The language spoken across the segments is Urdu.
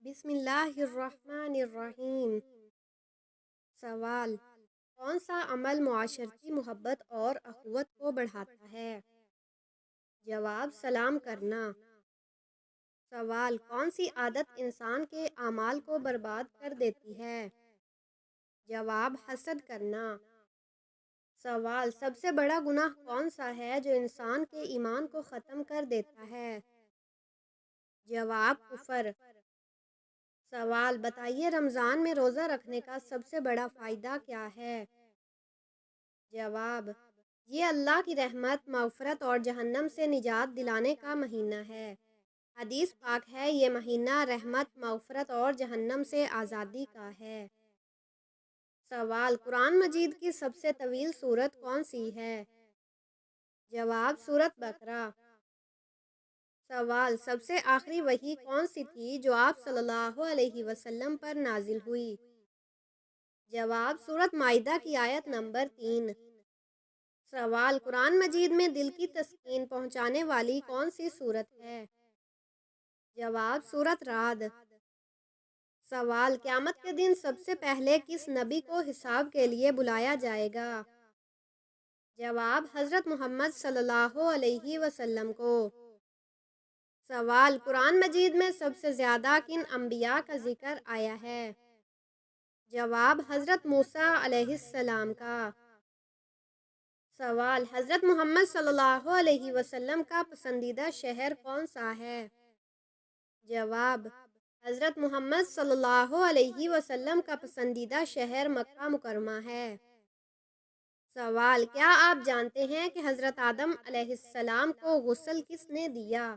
بسم اللہ الرحمن الرحیم۔ سوال: کون سا عمل معاشرتی محبت اور اخوت کو بڑھاتا ہے؟ جواب: سلام کرنا۔ سوال: کون سی عادت انسان کے اعمال کو برباد کر دیتی ہے؟ جواب: حسد کرنا۔ سوال: سب سے بڑا گناہ کون سا ہے جو انسان کے ایمان کو ختم کر دیتا ہے؟ جواب: کفر۔ سوال: بتائیے رمضان میں روزہ رکھنے کا سب سے بڑا فائدہ کیا ہے؟ جواب: یہ اللہ کی رحمت، مغفرت اور جہنم سے نجات دلانے کا مہینہ ہے۔ حدیث پاک ہے، یہ مہینہ رحمت، مغفرت اور جہنم سے آزادی کا ہے۔ سوال: قرآن مجید کی سب سے طویل سورت کون سی ہے؟ جواب: سورۃ بقرہ۔ سوال: سب سے آخری وحی کون سی تھی جو آپ صلی اللہ علیہ وسلم پر نازل ہوئی؟ جواب: سورۃ مائدہ کی آیت نمبر 3۔ سوال: قرآن مجید میں دل کی تسکین پہنچانے والی کون سی سورت ہے؟ جواب: سورۃ رعد۔ سوال: قیامت کے دن سب سے پہلے کس نبی کو حساب کے لیے بلایا جائے گا؟ جواب: حضرت محمد صلی اللہ علیہ وسلم کو۔ سوال: قرآن مجید میں سب سے زیادہ کن انبیاء کا ذکر آیا ہے؟ جواب: حضرت موسیٰ علیہ السلام کا۔ سوال: حضرت محمد صلی اللہ علیہ وسلم کا پسندیدہ شہر کون سا ہے؟ جواب: حضرت محمد صلی اللہ علیہ وسلم کا پسندیدہ شہر مکہ مکرمہ ہے۔ سوال: کیا آپ جانتے ہیں کہ حضرت آدم علیہ السلام کو غسل کس نے دیا؟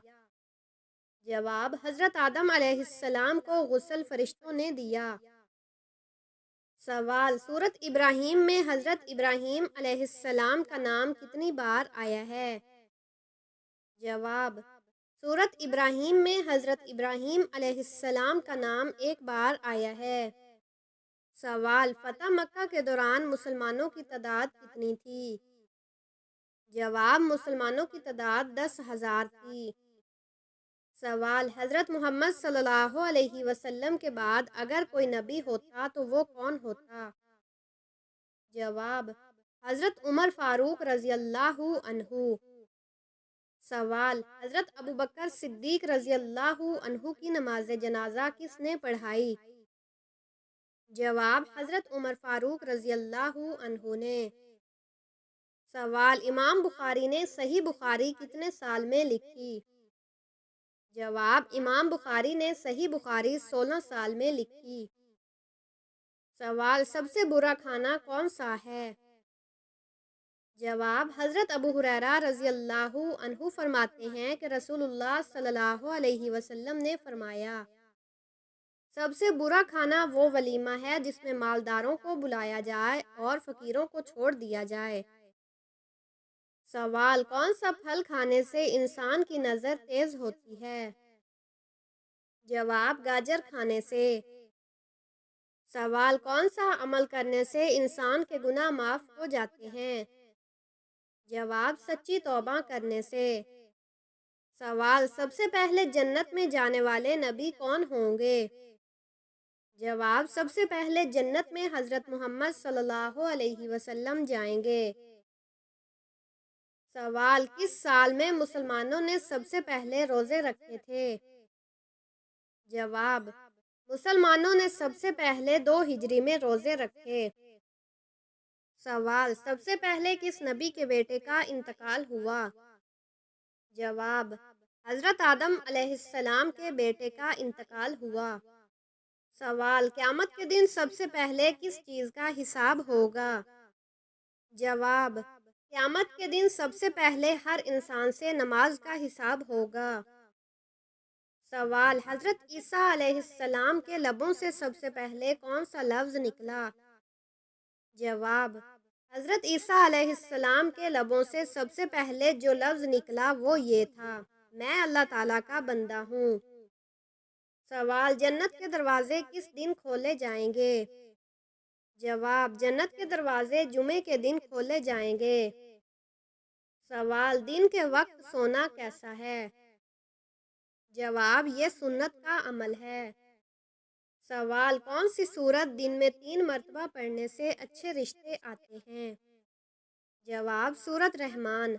جواب: حضرت آدم علیہ السلام کو غسل فرشتوں نے دیا۔ سوال: سورۃ ابراہیم میں حضرت ابراہیم علیہ السلام کا نام کتنی بار آیا ہے؟ جواب: سورۃ ابراہیم میں حضرت ابراہیم علیہ السلام کا نام ایک بار آیا ہے۔ سوال: فتح مکہ کے دوران مسلمانوں کی تعداد کتنی تھی؟ جواب: مسلمانوں کی تعداد 10,000 تھی۔ سوال: حضرت محمد صلی اللہ علیہ وسلم کے بعد اگر کوئی نبی ہوتا تو وہ کون ہوتا؟ جواب: حضرت عمر فاروق رضی اللہ عنہ۔ سوال: حضرت ابوبکر صدیق رضی اللہ عنہ کی نماز جنازہ کس نے پڑھائی؟ جواب: حضرت عمر فاروق رضی اللہ عنہ نے۔ سوال: امام بخاری نے صحیح بخاری کتنے سال میں لکھی؟ جواب: امام بخاری نے صحیح بخاری 16 سال میں لکھی۔ سوال: سب سے برا کھانا کون سا ہے؟ جواب: حضرت ابو ہریرہ رضی اللہ عنہ فرماتے ہیں کہ رسول اللہ صلی اللہ علیہ وسلم نے فرمایا، سب سے برا کھانا وہ ولیمہ ہے جس میں مالداروں کو بلایا جائے اور فقیروں کو چھوڑ دیا جائے۔ سوال: کون سا پھل کھانے سے انسان کی نظر تیز ہوتی ہے؟ جواب: گاجر کھانے سے۔ سوال: کون سا عمل کرنے سے انسان کے گناہ معاف ہو جاتے ہیں؟ جواب: سچی توبہ کرنے سے۔ سوال: سب سے پہلے جنت میں جانے والے نبی کون ہوں گے؟ جواب: سب سے پہلے جنت میں حضرت محمد صلی اللہ علیہ وسلم جائیں گے۔ سوال: کس سال میں مسلمانوں نے سب سے پہلے روزے رکھے تھے؟ جواب: مسلمانوں نے سب سے پہلے 2 ہجری میں روزے رکھے۔ سوال: سب سے پہلے کس نبی کے بیٹے کا انتقال ہوا؟ جواب: حضرت آدم علیہ السلام کے بیٹے کا انتقال ہوا۔ سوال: قیامت کے دن سب سے پہلے کس چیز کا حساب ہوگا؟ جواب: قیامت کے دن سب سے پہلے ہر انسان سے نماز کا حساب ہوگا۔ سوال: حضرت عیسیٰ علیہ السلام کے لبوں سے سب سے پہلے کون سا لفظ نکلا؟ جواب: حضرت عیسیٰ علیہ السلام کے لبوں سے سب سے پہلے جو لفظ نکلا وہ یہ تھا، میں اللہ تعالیٰ کا بندہ ہوں۔ سوال: جنت کے دروازے کس دن کھولے جائیں گے؟ جواب: جنت کے دروازے جمعے کے دن کھولے جائیں گے۔ سوال: دن کے وقت سونا کیسا ہے؟ جواب: یہ سنت کا عمل ہے۔ سوال: کون سی سورت دن میں 3 مرتبہ پڑھنے سے اچھے رشتے آتے ہیں؟ جواب: سورت رحمان۔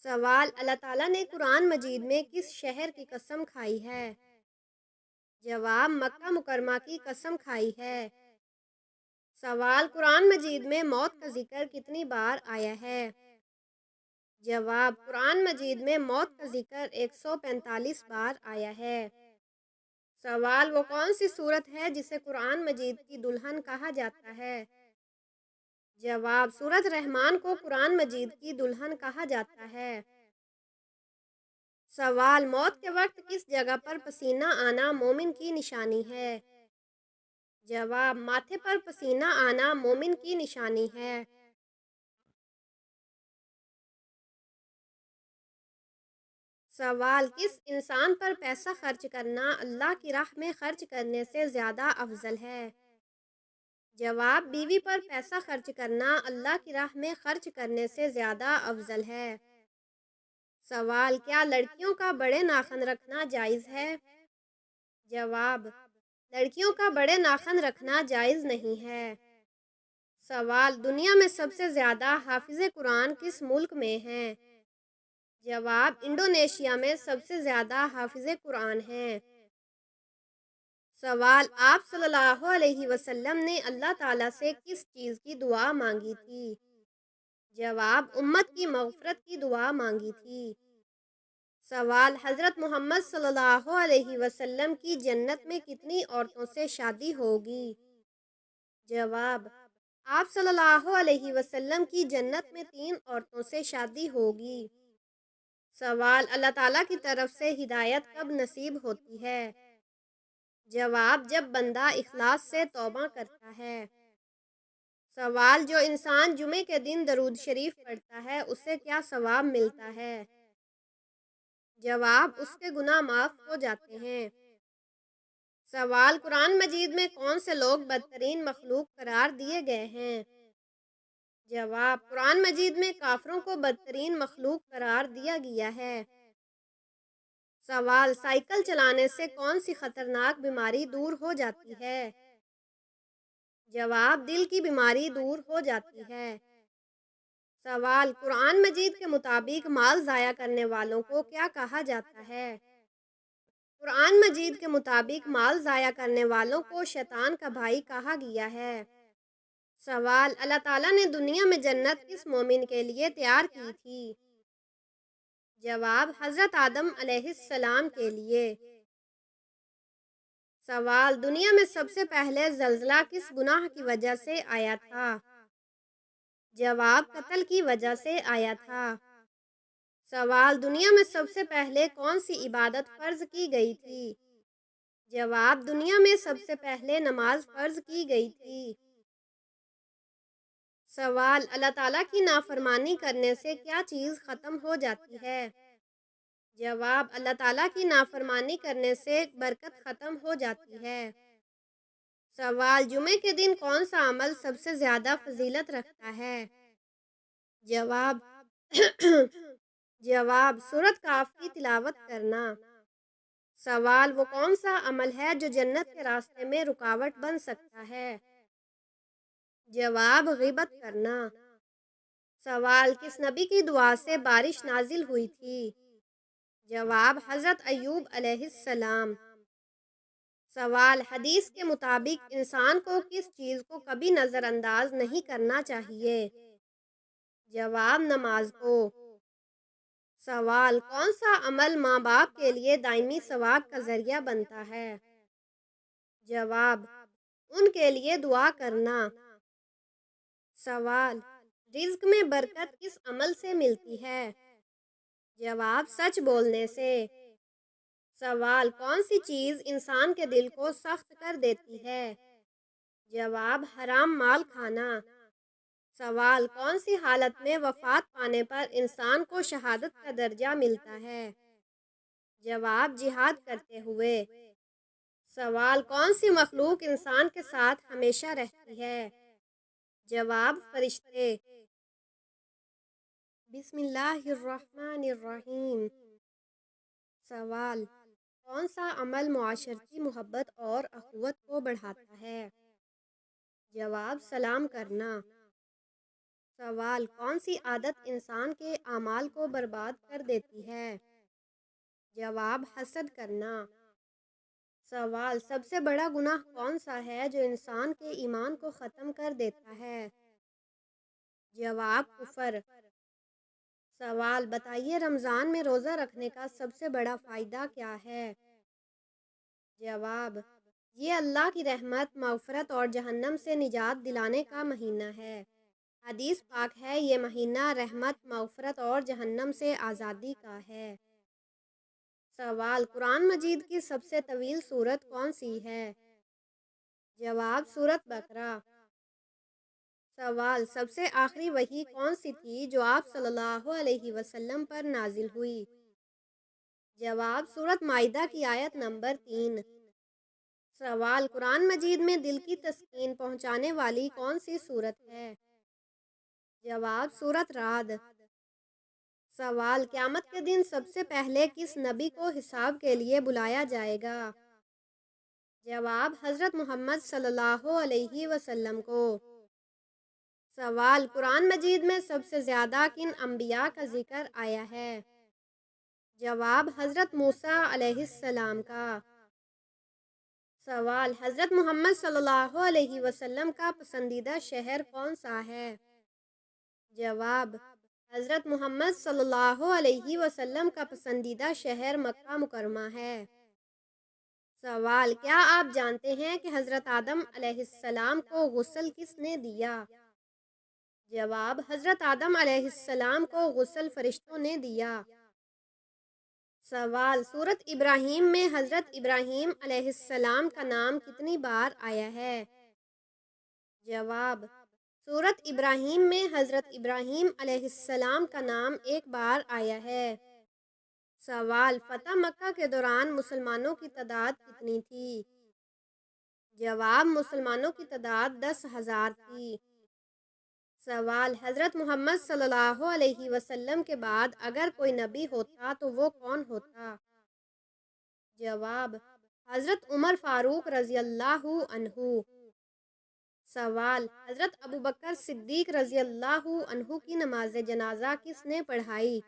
سوال: اللہ تعالیٰ نے قرآن مجید میں کس شہر کی قسم کھائی ہے؟ جواب: مکہ مکرمہ کی قسم کھائی ہے۔ سوال: قرآن مجید میں موت کا ذکر کتنی بار آیا ہے؟ جواب: قرآن مجید میں موت کا ذکر 145 بار آیا ہے۔ سوال: وہ کون سی سورت ہے جسے قرآن مجید کی دلہن کہا جاتا ہے؟ جواب: سورت رحمان کو قرآن مجید کی دلہن کہا جاتا ہے۔ سوال: موت کے وقت کس جگہ پر پسینہ آنا مومن کی نشانی ہے؟ جواب: ماتھے پر پسینہ آنا مومن کی نشانی ہے۔ سوال: کس انسان پر پیسہ خرچ کرنا اللہ کی راہ میں خرچ کرنے سے زیادہ افضل ہے؟ جواب: بیوی پر پیسہ خرچ کرنا اللہ کی راہ میں خرچ کرنے سے زیادہ افضل ہے۔ سوال: کیا لڑکیوں کا بڑے ناخن رکھنا جائز ہے؟ جواب: لڑکیوں کا بڑے ناخن رکھنا جائز نہیں ہے۔ سوال: دنیا میں سب سے زیادہ حافظ قرآن کس ملک میں ہیں؟ جواب: انڈونیشیا میں سب سے زیادہ حافظ قرآن ہیں۔ سوال: آپ صلی اللہ علیہ وسلم نے اللہ تعالیٰ سے کس چیز کی دعا مانگی تھی؟ جواب: امت کی مغفرت کی دعا مانگی تھی۔ سوال: حضرت محمد صلی اللہ علیہ وسلم کی جنت میں کتنی عورتوں سے شادی ہوگی؟ جواب: آپ صلی اللہ علیہ وسلم کی جنت میں 3 عورتوں سے شادی ہوگی۔ سوال: اللہ تعالیٰ کی طرف سے ہدایت کب نصیب ہوتی ہے؟ جواب: جب بندہ اخلاص سے توبہ کرتا ہے۔ سوال: جو انسان جمعے کے دن درود شریف پڑھتا ہے اسے کیا ثواب ملتا ہے؟ جواب: اس کے گناہ معاف ہو جاتے ہیں۔ سوال: قرآن مجید میں کون سے لوگ بدترین مخلوق قرار دیے گئے ہیں؟ جواب: قرآن مجید میں کافروں کو بدترین مخلوق قرار دیا گیا ہے۔ سوال: سائیکل چلانے سے کون سی خطرناک بیماری دور ہو جاتی ہے؟ جواب: دل کی بیماری دور ہو جاتی ہے۔ سوال: قرآن مجید کے مطابق مال ضائع کرنے والوں کو کیا کہا جاتا ہے؟ قرآن مجید کے مطابق مال ضائع کرنے والوں کو شیطان کا بھائی کہا گیا ہے۔ سوال: اللہ تعالیٰ نے دنیا میں جنت کس مومن کے لیے تیار کی تھی؟ جواب: حضرت آدم علیہ السلام کے لیے۔ سوال: دنیا میں سب سے پہلے زلزلہ کس گناہ کی وجہ سے آیا تھا؟ جواب: قتل کی وجہ سے آیا تھا۔ سوال: دنیا میں سب سے پہلے کون سی عبادت فرض کی گئی تھی؟ جواب: دنیا میں سب سے پہلے نماز فرض کی گئی تھی۔ سوال: اللہ تعالیٰ کی نافرمانی کرنے سے کیا چیز ختم ہو جاتی ہے؟ جواب: اللہ تعالیٰ کی نافرمانی کرنے سے برکت ختم ہو جاتی ہے۔ سوال: جمعے کے دن کون سا عمل سب سے زیادہ فضیلت رکھتا ہے؟ جواب: جواب: سورۃ کہف کی تلاوت کرنا۔ سوال: وہ کون سا عمل ہے جو جنت کے راستے میں رکاوٹ بن سکتا ہے؟ جواب: غیبت کرنا۔ سوال: کس نبی کی دعا سے بارش نازل ہوئی تھی؟ جواب: حضرت ایوب علیہ السلام۔ سوال: حدیث کے مطابق انسان کو کس چیز کو کبھی نظر انداز نہیں کرنا چاہیے؟ جواب: نماز کو۔ سوال: کون سا عمل ماں باپ کے لیے دائمی ثواب کا ذریعہ بنتا ہے؟ جواب: ان کے لیے دعا کرنا۔ سوال: رزق میں برکت کس عمل سے ملتی ہے؟ جواب: سچ بولنے سے۔ سوال: کون سی چیز انسان کے دل کو سخت کر دیتی ہے؟ جواب: حرام مال کھانا۔ سوال: کون سی حالت میں وفات پانے پر انسان کو شہادت کا درجہ ملتا ہے؟ جواب: جہاد کرتے ہوئے۔ سوال: کون سی مخلوق انسان کے ساتھ ہمیشہ رہتی ہے؟ جواب: فرشتے۔ بسم اللہ الرحمن الرحیم۔ سوال: کون سا عمل معاشرتی محبت اور اخوت کو بڑھاتا ہے؟ جواب: سلام کرنا۔ سوال: کون سی عادت انسان کے اعمال کو برباد کر دیتی ہے؟ جواب: حسد کرنا۔ سوال: سب سے بڑا گناہ کون سا ہے جو انسان کے ایمان کو ختم کر دیتا ہے؟ جواب: کفر۔ سوال: بتائیے رمضان میں روزہ رکھنے کا سب سے بڑا فائدہ کیا ہے؟ جواب: یہ اللہ کی رحمت، مغفرت اور جہنم سے نجات دلانے کا مہینہ ہے۔ حدیث پاک ہے، یہ مہینہ رحمت، مغفرت اور جہنم سے آزادی کا ہے۔ سوال: قرآن مجید کی سب سے طویل سورت کون سی ہے؟ جواب: سورۃ بقرہ۔ سوال: سب سے آخری وحی کون سی تھی جو آپ صلی اللہ علیہ وسلم پر نازل ہوئی؟ جواب: سورۃ مائدہ کی آیت نمبر 3۔ سوال: قرآن مجید میں دل کی تسکین پہنچانے والی کون سی سورت ہے؟ جواب: سورۃ رعد۔ سوال: قیامت کے دن سب سے پہلے کس نبی کو حساب کے لیے بلایا جائے گا؟ جواب: حضرت محمد صلی اللہ علیہ وسلم کو۔ سوال: قرآن مجید میں سب سے زیادہ کن انبیاء کا ذکر آیا ہے؟ جواب: حضرت موسیٰ علیہ السلام کا۔ سوال: حضرت محمد صلی اللہ علیہ وسلم کا پسندیدہ شہر کون سا ہے؟ جواب: حضرت محمد صلی اللہ علیہ وسلم کا پسندیدہ شہر مکہ مکرمہ ہے۔ سوال: کیا آپ جانتے ہیں کہ حضرت آدم علیہ السلام کو غسل کس نے دیا؟ جواب: حضرت آدم علیہ السلام کو غسل فرشتوں نے دیا۔ سوال: سورۃ ابراہیم میں حضرت ابراہیم علیہ السلام کا نام کتنی بار آیا ہے؟ جواب: سورۃ ابراہیم میں حضرت ابراہیم علیہ السلام کا نام ایک بار آیا ہے۔ سوال: فتح مکہ کے دوران مسلمانوں کی تعداد کتنی تھی؟ جواب: مسلمانوں کی تعداد 10,000 تھی۔ سوال: حضرت محمد صلی اللہ علیہ وسلم کے بعد اگر کوئی نبی ہوتا تو وہ کون ہوتا؟ جواب: حضرت عمر فاروق رضی اللہ عنہ۔ سوال: حضرت ابوبکر صدیق رضی اللہ عنہ کی نماز جنازہ کس نے پڑھائی؟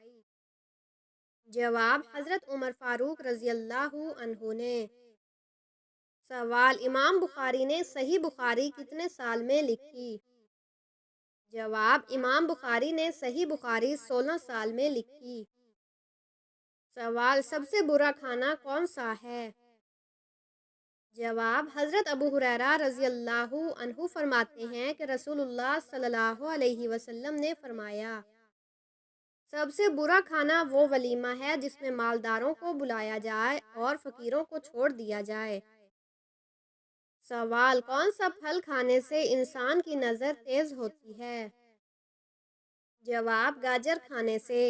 جواب: حضرت عمر فاروق رضی اللہ عنہ نے۔ سوال: امام بخاری نے صحیح بخاری کتنے سال میں لکھی؟ جواب: امام بخاری نے صحیح بخاری 16 سال میں لکھی۔ سوال: سب سے برا کھانا کون سا ہے؟ جواب: حضرت ابو ہریرہ رضی اللہ عنہ فرماتے ہیں کہ رسول اللہ صلی اللہ علیہ وسلم نے فرمایا، سب سے برا کھانا وہ ولیمہ ہے جس میں مالداروں کو بلایا جائے اور فقیروں کو چھوڑ دیا جائے۔ سوال: کون سا پھل کھانے سے انسان کی نظر تیز ہوتی ہے؟ جواب: گاجر کھانے سے۔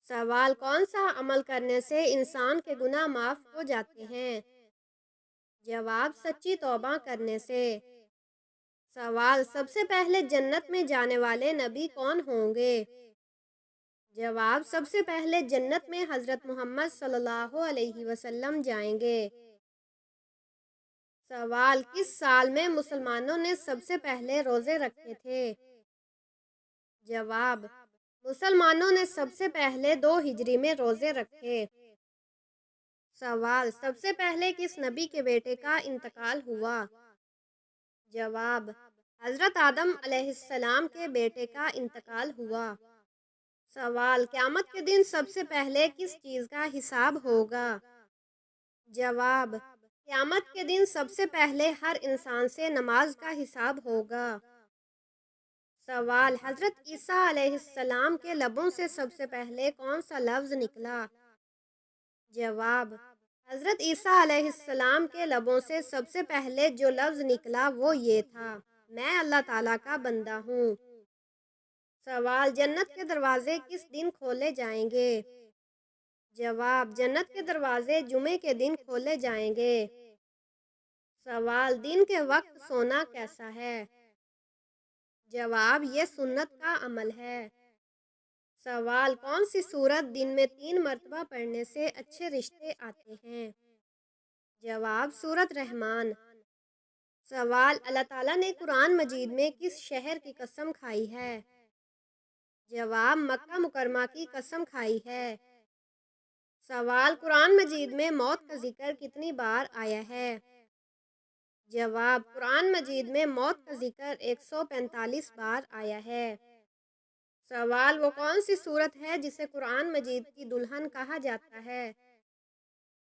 سوال: کون سا عمل کرنے سے انسان کے گناہ معاف ہو جاتے ہیں؟ جواب: سچی توبہ کرنے سے۔ سوال: سب سے پہلے جنت میں جانے والے نبی کون ہوں گے؟ جواب: سب سے پہلے جنت میں حضرت محمد صلی اللہ علیہ وسلم جائیں گے۔ سوال: کس سال میں مسلمانوں نے سب سے پہلے روزے رکھے تھے؟ جواب: مسلمانوں نے سب سے پہلے 2 ہجری میں روزے رکھے۔ سوال: سب سے پہلے کس نبی کے بیٹے کا انتقال ہوا؟ جواب: حضرت آدم علیہ السلام کے بیٹے کا انتقال ہوا۔ سوال: قیامت کے دن سب سے پہلے کس چیز کا حساب ہوگا؟ جواب: قیامت کے دن سب سے پہلے ہر انسان سے نماز کا حساب ہوگا۔ سوال: حضرت عیسیٰ علیہ السلام کے لبوں سے سب سے پہلے کون سا لفظ نکلا؟ جواب: حضرت عیسیٰ علیہ السلام کے لبوں سے سب سے پہلے جو لفظ نکلا وہ یہ تھا، میں اللہ تعالیٰ کا بندہ ہوں۔ سوال: جنت کے دروازے کس دن کھولے جائیں گے؟ جواب: جنت کے دروازے جمعے کے دن کھولے جائیں گے۔ سوال: دن کے وقت سونا کیسا ہے؟ جواب: یہ سنت کا عمل ہے۔ سوال کون سی سورت دن میں 3 مرتبہ پڑھنے سے اچھے رشتے آتے ہیں؟ جواب سورت رحمان۔ سوال اللہ تعالیٰ نے قرآن مجید میں کس شہر کی قسم کھائی ہے؟ جواب مکہ مکرمہ کی قسم کھائی ہے۔ سوال قرآن مجید میں موت کا ذکر کتنی بار آیا ہے؟ جواب قرآن مجید میں موت کا ذکر 145 بار آیا ہے۔ سوال وہ کون سی سورت ہے جسے قرآن مجید کی دلہن کہا جاتا ہے؟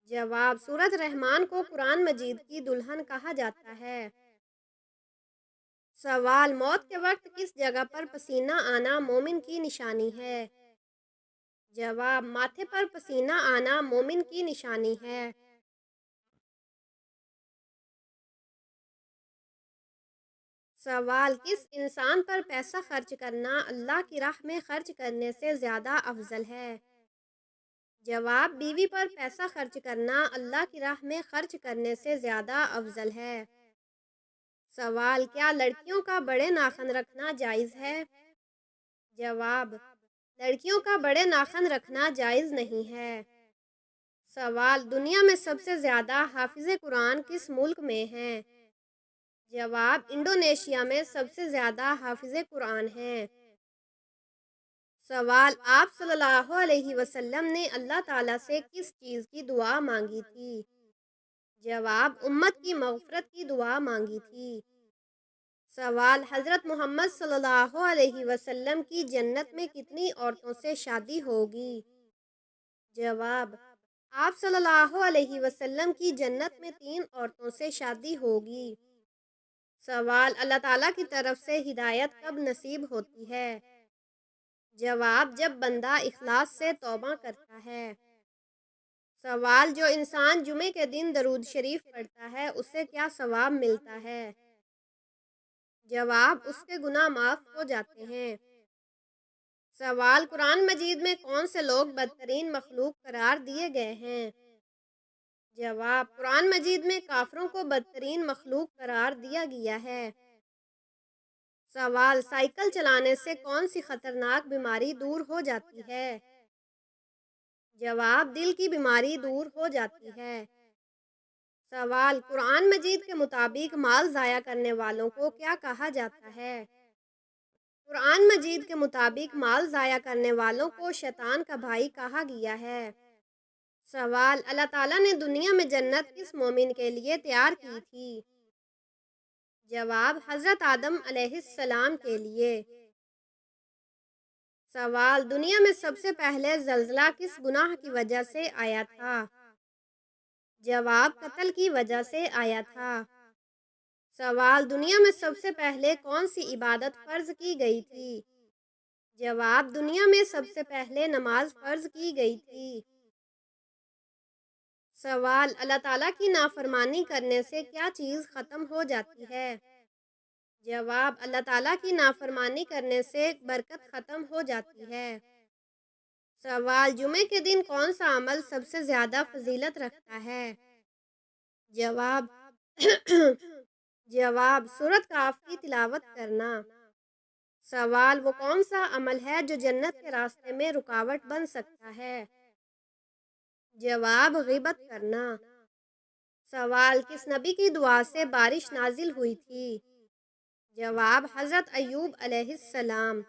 جواب سورت رحمان کو قرآن مجید کی دلہن کہا جاتا ہے۔ سوال موت کے وقت کس جگہ پر پسینہ آنا مومن کی نشانی ہے؟ جواب ماتھے پر پسینہ آنا مومن کی نشانی ہے۔ سوال کس انسان پر پیسہ خرچ کرنا اللہ کی راہ میں خرچ کرنے سے زیادہ افضل ہے؟ جواب بیوی پر پیسہ خرچ کرنا اللہ کی راہ میں خرچ کرنے سے زیادہ افضل ہے۔ سوال کیا لڑکیوں کا بڑے ناخن رکھنا جائز ہے؟ جواب لڑکیوں کا بڑے ناخن رکھنا جائز نہیں ہے۔ سوال دنیا میں سب سے زیادہ حافظ قرآن کس ملک میں ہیں؟ جواب انڈونیشیا میں سب سے زیادہ حافظ قرآن ہیں۔ سوال آپ صلی اللہ علیہ وسلم نے اللہ تعالیٰ سے کس چیز کی دعا مانگی تھی؟ جواب امت کی مغفرت کی دعا مانگی تھی۔ سوال حضرت محمد صلی اللہ علیہ وسلم کی جنت میں کتنی عورتوں سے شادی ہوگی؟ جواب آپ صلی اللہ علیہ وسلم کی جنت میں 3 عورتوں سے شادی ہوگی۔ سوال اللہ تعالیٰ کی طرف سے ہدایت کب نصیب ہوتی ہے؟ جواب جب بندہ اخلاص سے توبہ کرتا ہے۔ سوال جو انسان جمعے کے دن درود شریف پڑھتا ہے اسے کیا ثواب ملتا ہے؟ جواب اس کے گناہ معاف ہو جاتے ہیں۔ سوال قرآن مجید میں کون سے لوگ بدترین مخلوق قرار دیے گئے ہیں؟ جواب قرآن مجید میں کافروں کو بدترین مخلوق قرار دیا گیا ہے۔ سوال سائیکل چلانے سے کون سی خطرناک بیماری دور ہو جاتی ہے؟ جواب دل کی بیماری دور ہو جاتی ہے۔ سوال قرآن مجید کے مطابق مال ضائع کرنے والوں کو کیا کہا جاتا ہے؟ قرآن مجید کے مطابق مال ضائع کرنے والوں کو شیطان کا بھائی کہا گیا ہے۔ سوال اللہ تعالیٰ نے دنیا میں جنت کس مومن کے لیے تیار کی تھی؟ جواب حضرت آدم علیہ السلام کے لیے۔ سوال دنیا میں سب سے پہلے زلزلہ کس گناہ کی وجہ سے آیا تھا؟ جواب قتل کی وجہ سے آیا تھا۔ سوال دنیا میں سب سے پہلے کون سی عبادت فرض کی گئی تھی؟ جواب دنیا میں سب سے پہلے نماز فرض کی گئی تھی۔ سوال اللہ تعالیٰ کی نافرمانی کرنے سے کیا چیز ختم ہو جاتی ہے؟ جواب اللہ تعالیٰ کی نافرمانی کرنے سے برکت ختم ہو جاتی ہے۔ سوال جمعے کے دن کون سا عمل سب سے زیادہ فضیلت رکھتا ہے؟ جواب جواب سورۃ کاف کی تلاوت کرنا۔ سوال وہ کون سا عمل ہے جو جنت کے راستے میں رکاوٹ بن سکتا ہے؟ جواب غیبت کرنا۔ سوال کس نبی کی دعا سے بارش نازل ہوئی تھی؟ جواب حضرت ایوب علیہ السلام۔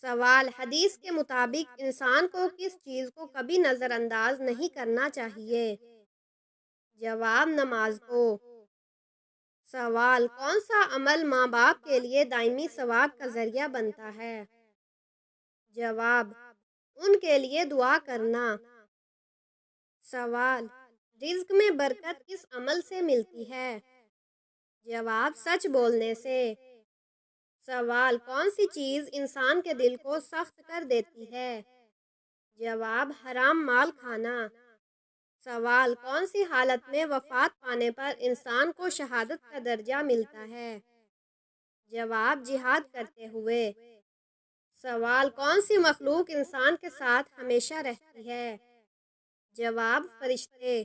سوال حدیث کے مطابق انسان کو کس چیز کو کبھی نظر انداز نہیں کرنا چاہیے؟ جواب نماز کو۔ سوال کون سا عمل ماں باپ کے لیے دائمی ثواب کا ذریعہ بنتا ہے؟ جواب ان کے لیے دعا کرنا۔ سوال رزق میں برکت کس عمل سے ملتی ہے؟ جواب سچ بولنے سے۔ سوال کون سی چیز انسان کے دل کو سخت کر دیتی ہے؟ جواب حرام مال کھانا۔ سوال کون سی حالت میں وفات پانے پر انسان کو شہادت کا درجہ ملتا ہے؟ جواب جہاد کرتے ہوئے۔ سوال کون سی مخلوق انسان کے ساتھ ہمیشہ رہتی ہے؟ جواب فرشتے۔